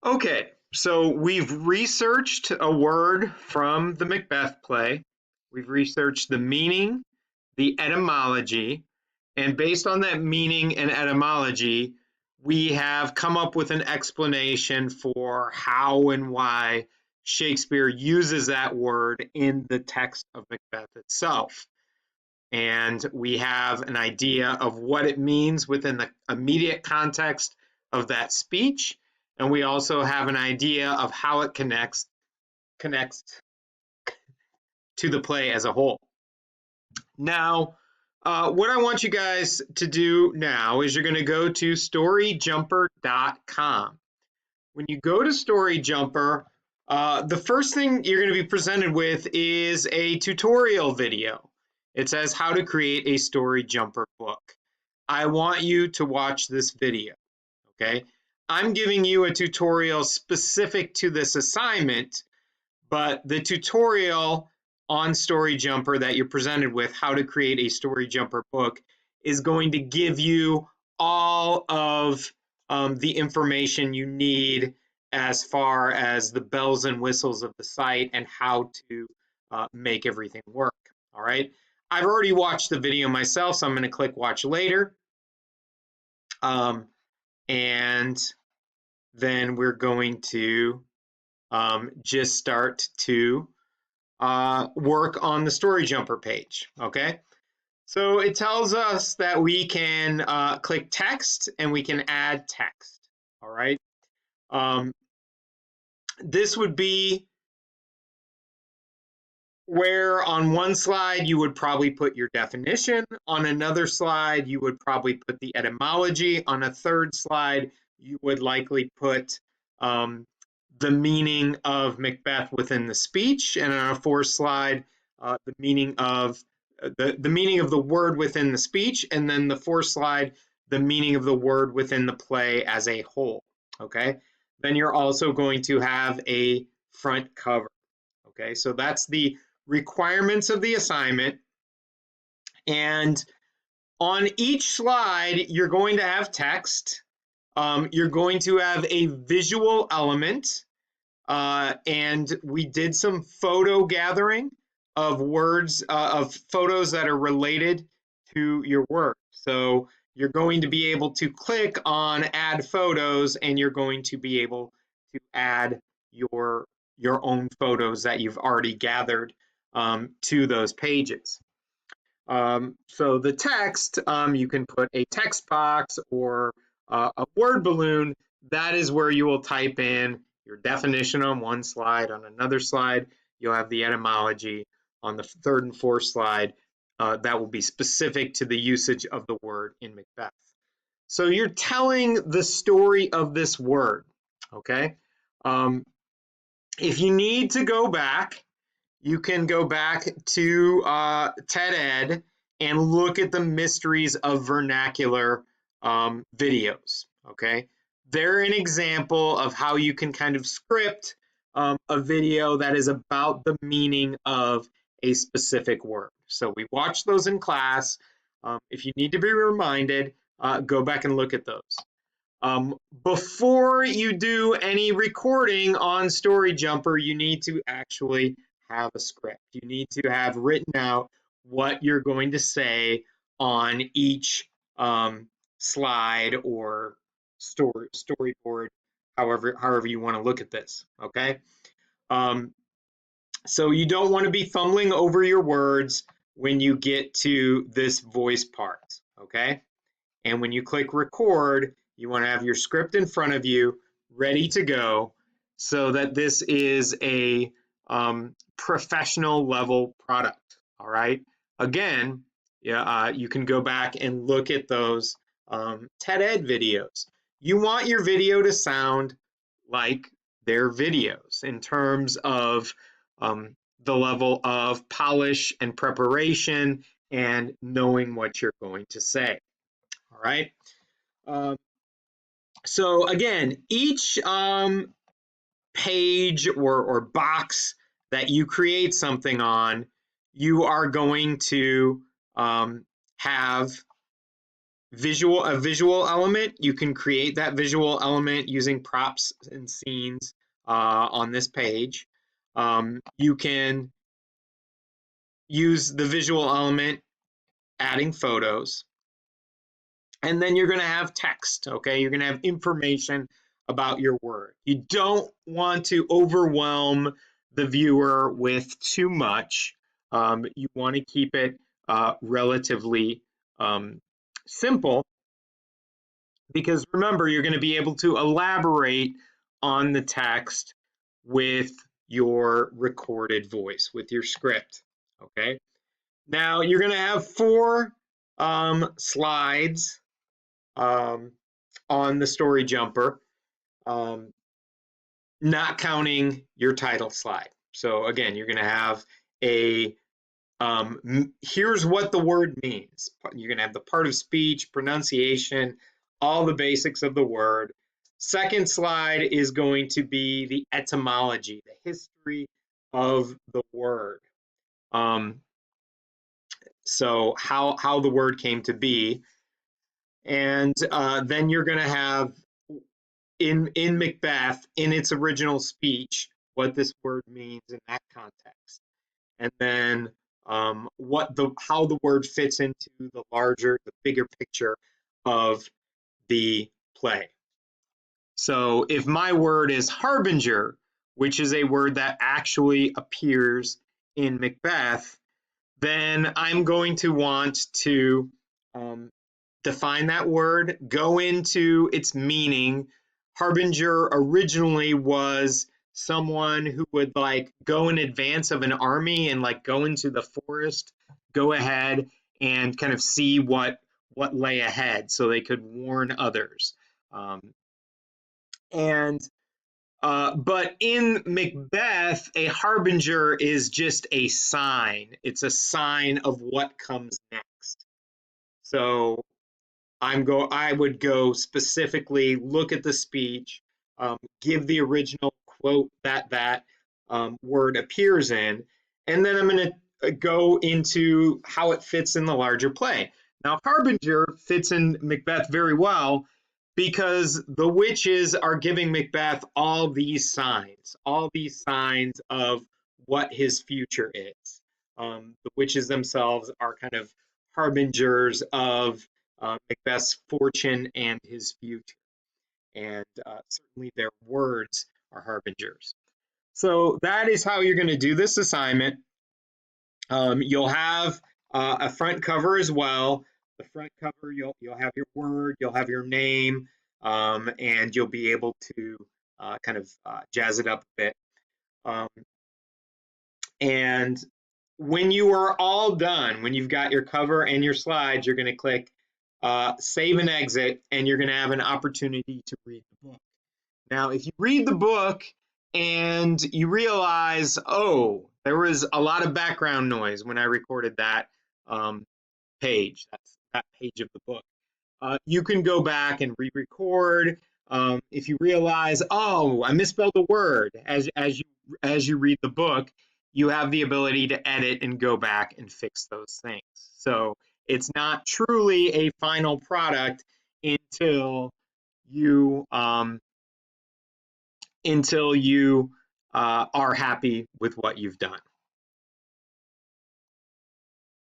Okay, so we've researched a word from the Macbeth play. We've researched the meaning, the etymology, and based on that meaning and etymology, we have come up with an explanation for how and why Shakespeare uses that word in the text of Macbeth itself. And we have an idea of what it means within the immediate context of that speech, and we also have an idea of how it connects to the play as a whole. Now, what I want you guys to do now is you're going to go to storyjumper.com. When you go to Storyjumper, the first thing you're going to be presented with is a tutorial video. It says how to create a Storyjumper book. I want you to watch this video, okay? I'm giving you a tutorial specific to this assignment, but the tutorial on Storyjumper that you're presented with, how to create a Storyjumper book, is going to give you all of the information you need as far as the bells and whistles of the site and how to make everything work. All right. I've already watched the video myself, so I'm going to click watch later. And then we're going to just start to work on the Storyjumper page, okay? So it tells us that we can click text and we can add text, all right? This would be where on one slide you would probably put your definition, on another slide you would probably put the etymology, on a third slide you would likely put the meaning of Macbeth within the speech, and on a fourth slide the meaning of the word within the speech, and then the fourth slide the meaning of the word within the play as a whole. Okay, then you're also going to have a front cover. Okay, so that's the requirements of the assignment. And on each slide, you're going to have text. You're going to have a visual element. And we did some photo gathering of words, of photos that are related to your work. So you're going to be able to click on add photos, and you're going to be able to add your own photos that you've already gathered to those pages. So the text, you can put a text box or a word balloon. That is where you will type in your definition on one slide. On another slide, you'll have the etymology. On the third and fourth slide, that will be specific to the usage of the word in Macbeth. So you're telling the story of this word, okay? If you need to go back, you can go back to TED Ed and look at the mysteries of vernacular videos, okay? They're an example of how you can kind of script a video that is about the meaning of a specific word. So we watched those in class. If you need to be reminded, go back and look at those. Before you do any recording on Storyjumper, you need to actually have a script. You need to have written out what you're going to say on each slide or storyboard, however you want to look at this, okay? So you don't want to be fumbling over your words when you get to this voice part, okay? And when you click record, you want to have your script in front of you, ready to go, so that this is a professional level product, all right? Again, you can go back and look at those TED Ed videos. You want your video to sound like their videos in terms of the level of polish and preparation and knowing what you're going to say. All right. So again, each page or box that you create something on, you are going to have a visual element. You can create that visual element using props and scenes on this page. You can use the visual element adding photos. And then you're going to have text, okay? You're going to have information about your word. You don't want to overwhelm the viewer with too much. You want to keep it relatively simple, because remember, you're going to be able to elaborate on the text with your recorded voice, with your script, okay? Now, you're going to have 4 slides on the Storyjumper, not counting your title slide. So again, you're going to have a here's what the word means. You're going to have the part of speech, pronunciation, all the basics of the word. Second slide is going to be the etymology, the history of the word. So how the word came to be. And then you're going to have in Macbeth, in its original speech, what this word means in that context, and then how the word fits into the bigger picture of the play. So if my word is harbinger, which is a word that actually appears in Macbeth, then I'm going to want to define that word, go into its meaning. Harbinger originally was someone who would like go in advance of an army and like go into the forest, go ahead and kind of see what lay ahead so they could warn others. And but in Macbeth, a harbinger is just a sign. It's a sign of what comes next. So I would go specifically look at the speech, give the original quote that word appears in, and then I'm going to go into how it fits in the larger play. Now, Harbinger fits in Macbeth very well because the witches are giving Macbeth all these signs of what his future is. The witches themselves are kind of harbingers of Macbeth's fortune and his future. And certainly their words are harbingers. So that is how you're going to do this assignment. You'll have a front cover as well. The front cover, you'll have your word, you'll have your name, and you'll be able to kind of jazz it up a bit. And when you are all done, when you've got your cover and your slides, you're going to click save and exit, and you're going to have an opportunity to read the book. Now, if you read the book and you realize, oh, there was a lot of background noise when I recorded that page, that page of the book, you can go back and re-record. If you realize, oh, I misspelled a word as you read the book, you have the ability to edit and go back and fix those things. So it's not truly a final product until you are happy with what you've done.